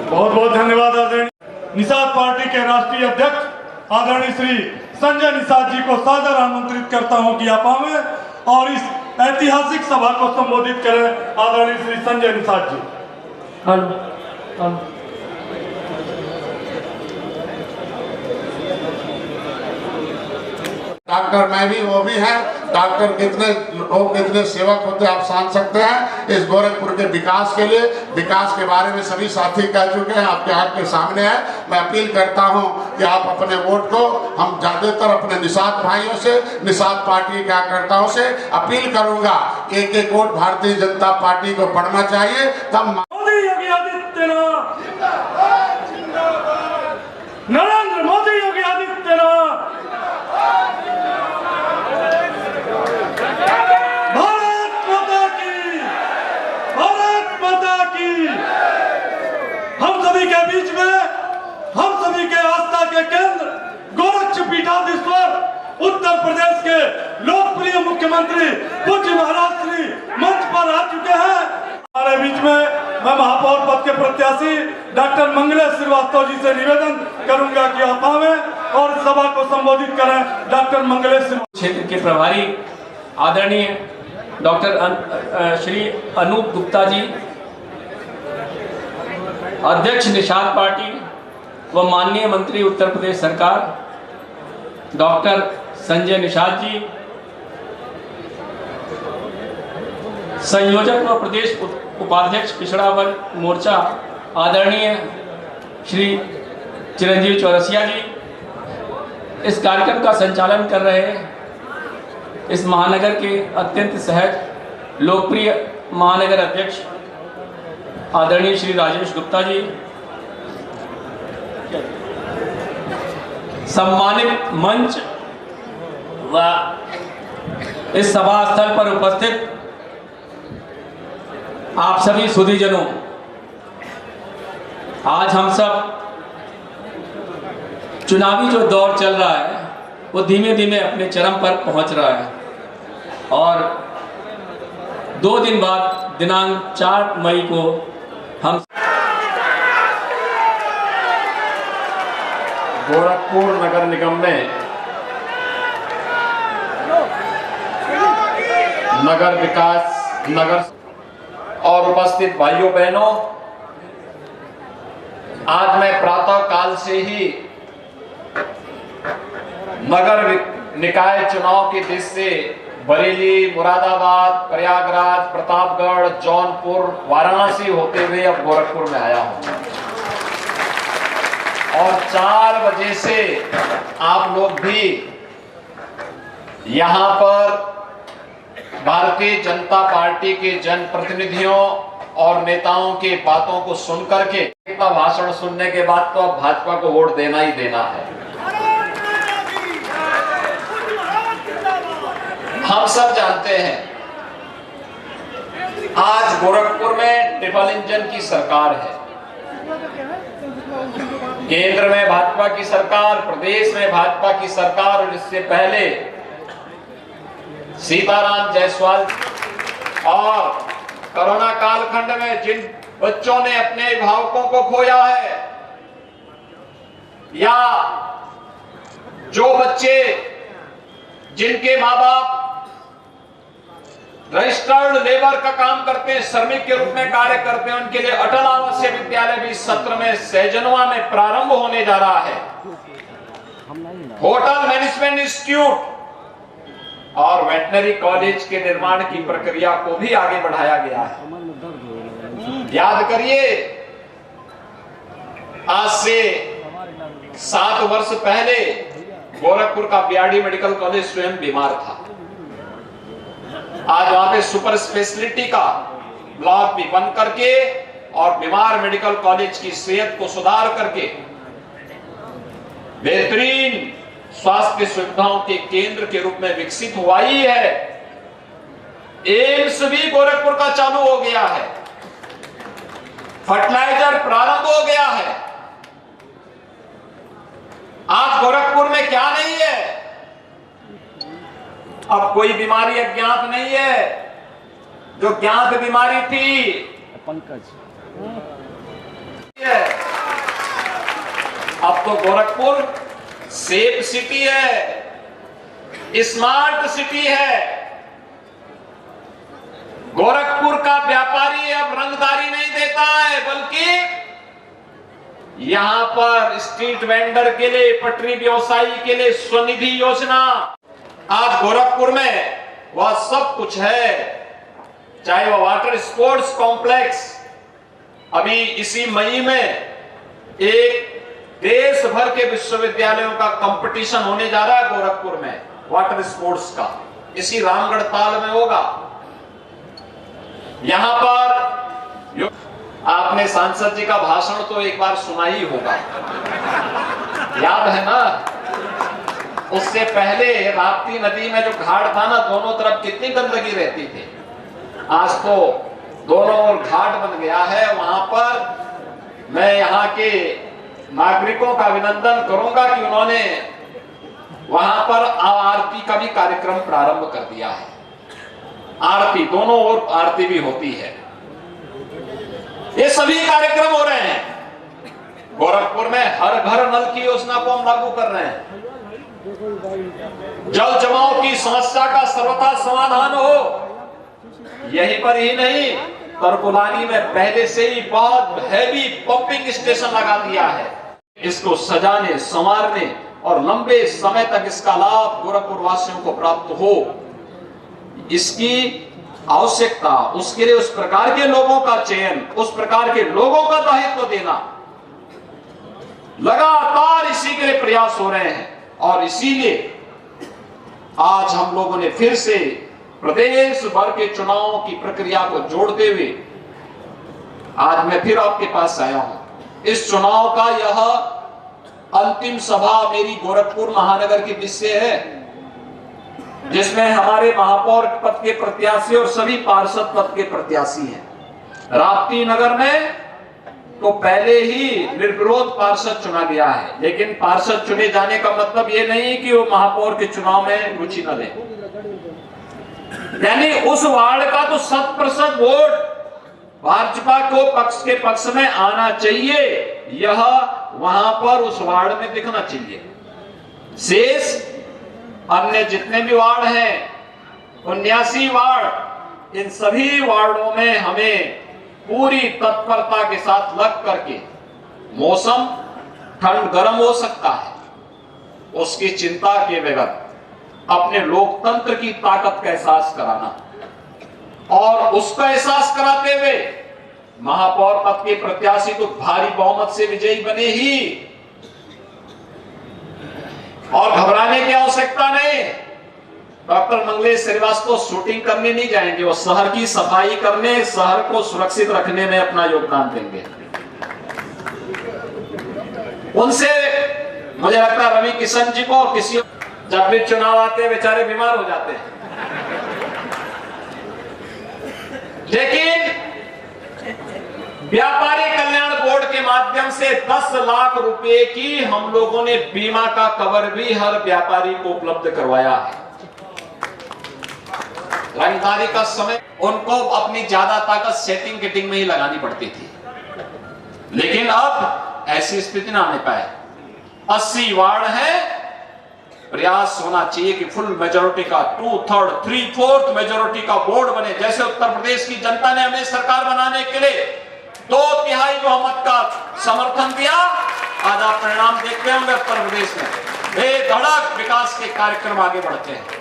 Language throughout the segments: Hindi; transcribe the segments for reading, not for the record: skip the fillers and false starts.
बहुत बहुत धन्यवाद आदरणीय निषाद पार्टी के राष्ट्रीय अध्यक्ष आदरणीय श्री संजय निषाद जी को सादर आमंत्रित करता हूं कि आप आवे और इस ऐतिहासिक सभा को संबोधित करें। आदरणीय श्री संजय निषाद जी। डॉक्टर मैं भी वो भी है। डॉक्टर कितने लोग कितने सेवक होते हैं आप जान सकते हैं। इस गोरखपुर के विकास के लिए, विकास के बारे में सभी साथी कह चुके हैं, आपके हाथ के सामने है। मैं अपील करता हूं कि आप अपने वोट को, हम ज्यादातर अपने निषाद भाइयों से, निषाद पार्टी कार्यकर्ताओं से अपील करूंगा कि एक वोट भारतीय जनता पार्टी को पड़ना चाहिए। तब मोदी योगी आदित्यनाथ, नरेंद्र मोदी योगी आदित्यनाथ, हम सभी के बीच में, हम सभी के आस्था के केंद्र गोरक्षपीठाधीश्वर उत्तर प्रदेश के लोकप्रिय मुख्यमंत्री पूज्य महाराज श्री मंच पर आ चुके हैं। हमारे बीच में मैं महापौर पद के प्रत्याशी डॉक्टर मंगलेश श्रीवास्तव जी से निवेदन करूंगा कि आप आवे और सभा को संबोधित करें। डॉक्टर मंगलेश क्षेत्र के प्रभारी आदरणीय डॉक्टर श्री अनूप गुप्ता जी, अध्यक्ष निषाद पार्टी व माननीय मंत्री उत्तर प्रदेश सरकार डॉक्टर संजय निषाद जी, संयोजक व प्रदेश उपाध्यक्ष पिछड़ा वर्ग मोर्चा आदरणीय श्री चिरंजीव चौरसिया जी, इस कार्यक्रम का संचालन कर रहे इस महानगर के अत्यंत सहज लोकप्रिय महानगर अध्यक्ष आदरणीय श्री राजेश गुप्ता जी, सम्मानित मंच व इस सभा स्थल पर उपस्थित आप सभी सुधीजनों, आज हम सब चुनावी जो दौर चल रहा है वो धीमे धीमे अपने चरम पर पहुंच रहा है और 2 दिन बाद दिनांक 4 मई को हम गोरखपुर नगर निगम में नगर विकास नगर और उपस्थित भाइयों बहनों, आज मैं प्रातः काल से ही नगर निकाय चुनाव की दृष्टि से बरेली, मुरादाबाद, प्रयागराज, प्रतापगढ़, जौनपुर, वाराणसी होते हुए अब गोरखपुर में आया हूं और 4 बजे से आप लोग भी यहां पर भारतीय जनता पार्टी के जनप्रतिनिधियों और नेताओं के बातों को सुन करके, इतना भाषण सुनने के बाद तो अब भाजपा को वोट देना ही देना है। हम सब जानते हैं आज गोरखपुर में ट्रिपल इंजन की सरकार है। केंद्र में भाजपा की सरकार, प्रदेश में भाजपा की सरकार और इससे पहले सीताराम जायसवाल और कोरोना कालखंड में जिन बच्चों ने अपने अभिभावकों को खोया है या जो बच्चे जिनके माँ बाप रजिस्टर्ड लेबर का काम करते हैं, श्रमिक के रूप में कार्य करते हैं, उनके लिए अटल आवासीय विद्यालय भी इस सत्र में सहजनवा में प्रारंभ होने जा रहा है। होटल मैनेजमेंट इंस्टीट्यूट और वेटनरी कॉलेज के निर्माण की प्रक्रिया को भी आगे बढ़ाया गया है। याद करिए, आज से 7 वर्ष पहले गोरखपुर का बीआरडी मेडिकल कॉलेज स्वयं बीमार था। आज वहां पे सुपर स्पेशलिटी का ब्लॉक भी बन करके और बीमार मेडिकल कॉलेज की सेहत को सुधार करके बेहतरीन स्वास्थ्य सुविधाओं के केंद्र के रूप में विकसित हुआ ही है। एम्स भी गोरखपुर का चालू हो गया है, फर्टिलाइजर प्रारंभ हो गया है। आज गोरखपुर में क्या नहीं है? अब कोई बीमारी अज्ञात नहीं है। जो ज्ञात बीमारी थी पंकज, अब तो गोरखपुर सेफ सिटी है, स्मार्ट सिटी है। गोरखपुर का व्यापारी अब रंगदारी नहीं देता है, बल्कि यहां पर स्ट्रीट वेंडर के लिए, पटरी व्यवसायी के लिए स्वनिधि योजना। आज गोरखपुर में वह सब कुछ है, चाहे वह वाटर स्पोर्ट्स कॉम्प्लेक्स, अभी इसी मई में एक देश भर के विश्वविद्यालयों का कंपटीशन होने जा रहा है गोरखपुर में वाटर स्पोर्ट्स का, इसी रामगढ़ ताल में होगा। यहां पर आपने सांसद जी का भाषण तो एक बार सुना ही होगा, याद है ना? उससे पहले राप्ती नदी में जो घाट था ना, दोनों तरफ कितनी गंदगी रहती थी। आज तो दोनों ओर घाट बन गया है। वहां पर मैं यहाँ के नागरिकों का अभिनंदन करूंगा कि उन्होंने वहां पर आरती का भी कार्यक्रम प्रारंभ कर दिया है। आरती, दोनों ओर आरती भी होती है। ये सभी कार्यक्रम हो रहे हैं गोरखपुर में। हर घर नल की योजना को हम लागू कर रहे हैं। जल जमाव की समस्या का सर्वथा समाधान हो। यहीं पर ही नहीं, तरकुलानी में पहले से ही बहुत हैवी पंपिंग स्टेशन लगा दिया है। इसको सजाने, संवारने और लंबे समय तक इसका लाभ गोरखपुर वासियों को प्राप्त हो, इसकी आवश्यकता, उसके लिए उस प्रकार के लोगों का चयन, उस प्रकार के लोगों का दायित्व देना, लगातार इसी के लिए प्रयास हो रहे हैं। और इसीलिए आज हम लोगों ने फिर से प्रदेश भर के चुनावों की प्रक्रिया को जोड़ते हुए आज मैं फिर आपके पास आया हूं। इस चुनाव का यह अंतिम सभा मेरी गोरखपुर महानगर की विषय है, जिसमें हमारे महापौर पद के प्रत्याशी और सभी पार्षद पद के प्रत्याशी हैं। राप्ती नगर में तो पहले ही निर्विरोध पार्षद चुना गया है, लेकिन पार्षद चुने जाने का मतलब ये नहीं कि वो महापौर के चुनाव में रुचि न लें। यानी उस वार्ड का तो 100% वोट भाजपा को पक्ष के पक्ष में आना चाहिए, यह वहां पर उस वार्ड में दिखना चाहिए। शेष अन्य जितने भी वार्ड हैं, 79 वार्ड, इन सभी वार्डों में हमें पूरी तत्परता के साथ लग करके, मौसम ठंड गर्म हो सकता है, उसकी चिंता के बगैर अपने लोकतंत्र की ताकत का एहसास कराना और उसका एहसास कराते हुए महापौर पद के प्रत्याशी तो भारी बहुमत से विजयी बने ही, और घबराने की आवश्यकता नहीं। डॉक्टर मंगलेश श्रीवास्तव शूटिंग करने नहीं जाएंगे, वो शहर की सफाई करने, शहर को सुरक्षित रखने में अपना योगदान देंगे। उनसे मुझे लगता है रवि किशन जी को, किसी जब भी चुनाव आते हैं बेचारे बीमार हो जाते हैं, लेकिन व्यापारी कल्याण बोर्ड के माध्यम से 10 लाख रुपए की हम लोगों ने बीमा का कवर भी हर व्यापारी को उपलब्ध करवाया है। रंगदारी का समय उनको अपनी ज्यादा ताकत सेटिंग किटिंग में ही लगानी पड़ती थी, लेकिन अब ऐसी स्थिति ना आने पाए। 80 वार्ड है, प्रयास होना चाहिए कि फुल मेजोरिटी का 2/3, 3/4 मेजोरिटी का बोर्ड बने। जैसे उत्तर प्रदेश की जनता ने हमें सरकार बनाने के लिए 2/3 बहुमत का समर्थन दिया, आज आप परिणाम देखते होंगे उत्तर प्रदेश में बेधड़क विकास के कार्यक्रम आगे बढ़ते हैं।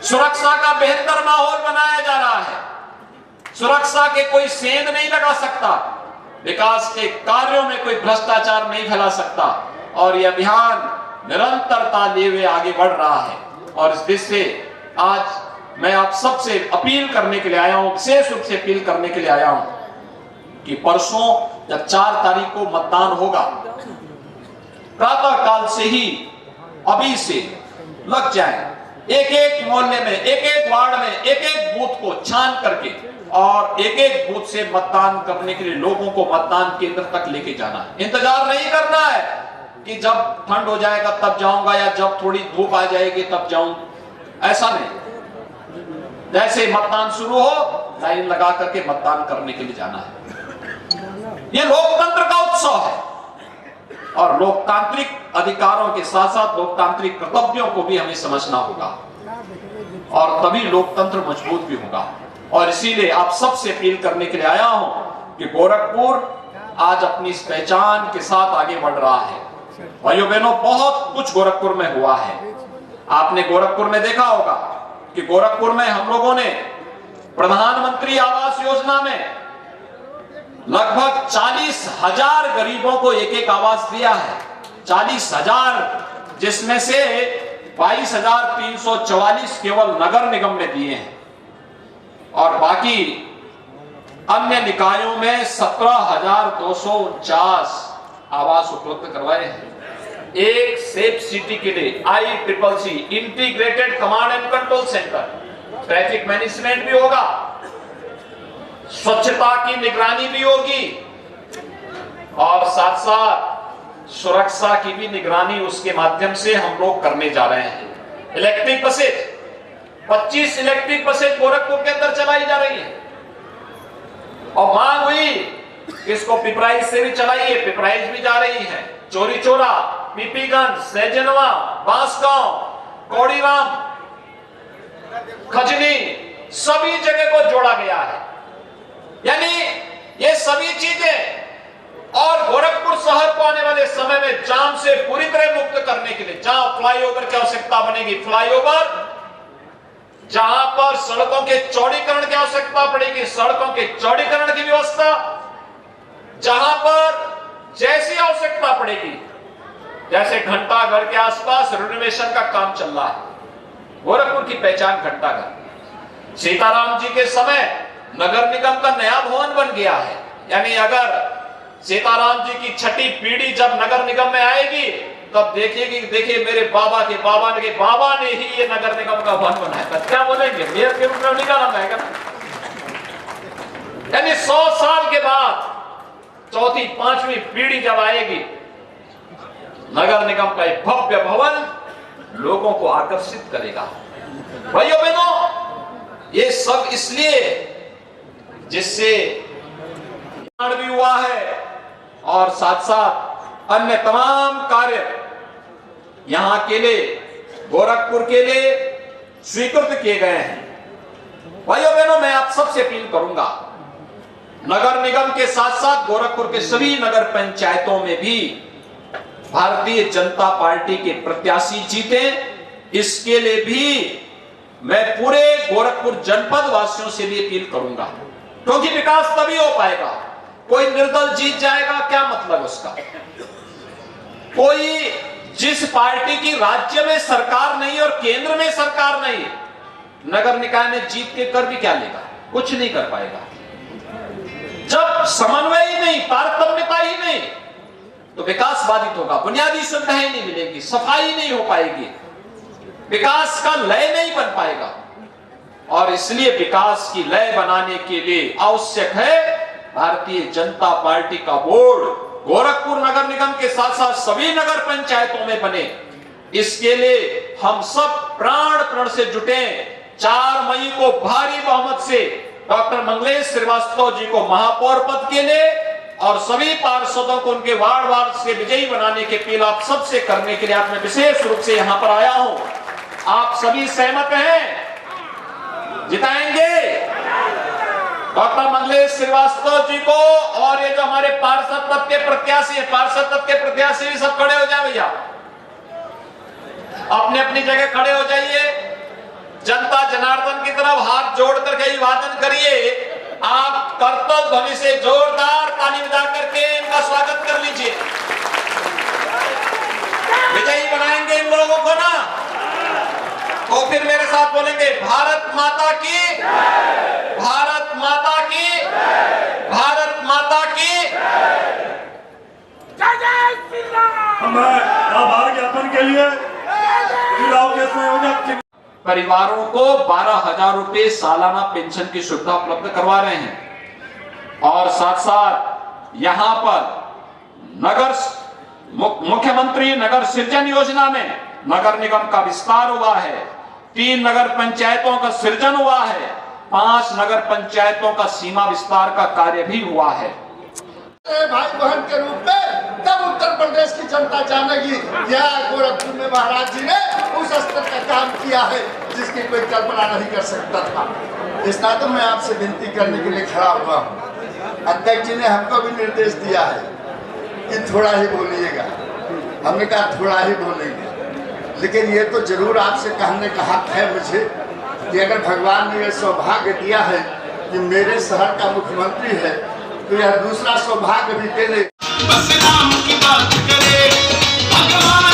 सुरक्षा का बेहतर माहौल बनाया जा रहा है, सुरक्षा के कोई सेंध नहीं लगा सकता, विकास के कार्यों में कोई भ्रष्टाचार नहीं फैला सकता, और यह अभियान निरंतरता लिए हुए आगे बढ़ रहा है। और इस दृष्टि से आज मैं आप सबसे अपील करने के लिए आया हूं, विशेष रूप से अपील करने के लिए आया हूं कि परसों जब 4 तारीख को मतदान होगा, प्रातः काल से ही अभी से लग जाए, एक एक मोहल्ले में, एक एक वार्ड में, एक एक बूथ को छान करके और एक एक बूथ से मतदान करने के लिए लोगों को मतदान केंद्र तक लेके जाना है। इंतजार नहीं करना है कि जब ठंड हो जाएगा तब जाऊंगा या जब थोड़ी धूप आ जाएगी तब जाऊं, ऐसा नहीं। जैसे मतदान शुरू हो लाइन लगा करके मतदान करने के लिए जाना है। ये लोकतंत्र का उत्सव है और लोकतांत्रिक अधिकारों के साथ साथ लोकतांत्रिक कर्तव्यों को भी हमें समझना होगा और तभी लोकतंत्र मजबूत भी होगा। और इसीलिए आप सबसे अपील करने के लिए आया हूं कि गोरखपुर आज अपनी इस पहचान के साथ आगे बढ़ रहा है। भाइयों बहनों, बहुत कुछ गोरखपुर में हुआ है। आपने गोरखपुर में देखा होगा कि गोरखपुर में हम लोगों ने प्रधानमंत्री आवास योजना में लगभग 40,000 गरीबों को एक एक आवास दिया है। 40,000, जिसमें से 22,344 केवल नगर निगम ने दिए हैं और बाकी अन्य निकायों में 17,249 आवास उपलब्ध करवाए हैं। एक सेफ सिटी के लिए ICCC integrated command and control centre, traffic management भी होगा, स्वच्छता की निगरानी भी होगी और साथ साथ सुरक्षा की भी निगरानी उसके माध्यम से हम लोग करने जा रहे हैं। Electric buses, 25 electric buses Gorakhpur के अंदर चलाई जा रही है और मांग हुई इसको पिपराइज से भी चलाइए, पिपराइज भी जा रही है। चोरी चोरा, पीपीगंज, सैजनवा, बांसगांव, कौड़ीराम, खजनी, सभी जगह को जोड़ा गया है। यानी ये सभी चीजें और गोरखपुर शहर को आने वाले समय में जाम से पूरी तरह मुक्त करने के लिए जहां फ्लाईओवर की आवश्यकता बनेगी फ्लाईओवर, जहां पर सड़कों के चौड़ीकरण की आवश्यकता पड़ेगी सड़कों के चौड़ीकरण की व्यवस्था, जहां पर जैसी आवश्यकता पड़ेगी, जैसे घंटाघर के आसपास रिनोवेशन का काम चल रहा है। गोरखपुर की पहचान घंटाघर, सीताराम जी के समय नगर निगम का नया भवन बन गया है। यानी अगर सीताराम जी की छठी पीढ़ी जब नगर निगम में आएगी तब देखेगी, देखिए मेरे बाबा के बाबा ने ही ये नगर निगम का भवन बनाया। क्या बोलेंगे, मेयर के रूप में निकाला जाएगा। यानी 100 साल के बाद चौथी पांचवी पीढ़ी जब आएगी, नगर निगम का एक भव्य भवन लोगों को आकर्षित करेगा। भाइयों बहनों, ये सब इसलिए जिससे भी हुआ है और साथ साथ अन्य तमाम कार्य यहां के लिए, गोरखपुर के लिए स्वीकृत किए गए हैं। भाइयों बहनों, मैं आप सबसे अपील करूंगा, नगर निगम के साथ साथ गोरखपुर के सभी नगर पंचायतों में भी भारतीय जनता पार्टी के प्रत्याशी जीते, इसके लिए भी मैं पूरे गोरखपुर जनपद वासियों से भी अपील करूंगा, क्योंकि विकास तभी हो पाएगा। कोई निर्दल जीत जाएगा, क्या मतलब उसका? कोई जिस पार्टी की राज्य में सरकार नहीं और केंद्र में सरकार नहीं, नगर निकाय में जीत के कर भी क्या लेगा? कुछ नहीं कर पाएगा। जब समन्वय ही नहीं, तारतम्यता ही नहीं, तो विकास बाधित होगा। बुनियादी सुविधाएं नहीं मिलेंगी, सफाई नहीं हो पाएगी, विकास का लय नहीं बन पाएगा। और इसलिए विकास की लय बनाने के लिए आवश्यक है भारतीय जनता पार्टी का बोर्ड गोरखपुर नगर निगम के साथ साथ सभी नगर पंचायतों में बने। इसके लिए हम सब प्राण से जुटे। 4 मई को भारी बहुमत से डॉक्टर मंगलेश श्रीवास्तव जी को महापौर पद के लिए और सभी पार्षदों को उनके वार्ड से विजयी बनाने की अपील आप सबसे करने के लिए आज मैं विशेष रूप से यहां पर आया हूं। आप सभी सहमत हैं? जिताएंगे डॉक्टर मंगलेश श्रीवास्तव जी को। और ये जो हमारे पार्षद पद के प्रत्याशी है, पार्षद पद के प्रत्याशी भी सब खड़े हो जाए भैया, अपने अपनी जगह खड़े हो जाइए। जनता जनार्दन की तरफ हाथ जोड़ करके अभिवादन करिए। आप कर्तव्य ध्वनि से जोरदार ताली बजा करके इनका स्वागत कर लीजिए। विजयी बनाएंगे इन लोगों को ना, तो फिर मेरे साथ बोलेंगे भारत माता की, भारत माता की, भारत माता की। मैं आभार ज्ञापन के लिए चुनाव के संयोजक परिवारों को 12,000 रुपए सालाना पेंशन की सुविधा उपलब्ध करवा रहे हैं और साथ साथ यहां पर नगर मुख्यमंत्री नगर सृजन योजना में नगर निगम का विस्तार हुआ है। 3 नगर पंचायतों का सृजन हुआ है, 5 नगर पंचायतों का सीमा विस्तार का कार्य भी हुआ है। भाई बहन के रूप में तब उत्तर प्रदेश की जनता जानेगी क्या गोरखपुर में महाराज जी ने उस स्तर का काम किया है जिसकी कोई कल्पना नहीं कर सकता था। इस नाते मैं आपसे विनती करने के लिए खड़ा हुआ हूँ। अध्यक्ष जी ने हमको भी निर्देश दिया है कि थोड़ा ही बोलिएगा। हमने कहा थोड़ा ही बोलेंगे, लेकिन ये तो जरूर आपसे कहने का हक है मुझे कि अगर भगवान ने यह सौभाग्य दिया है कि मेरे शहर का मुख्यमंत्री है तो यह दूसरा सौभाग्य भी दे दे। बस नाम की बात करे भगवान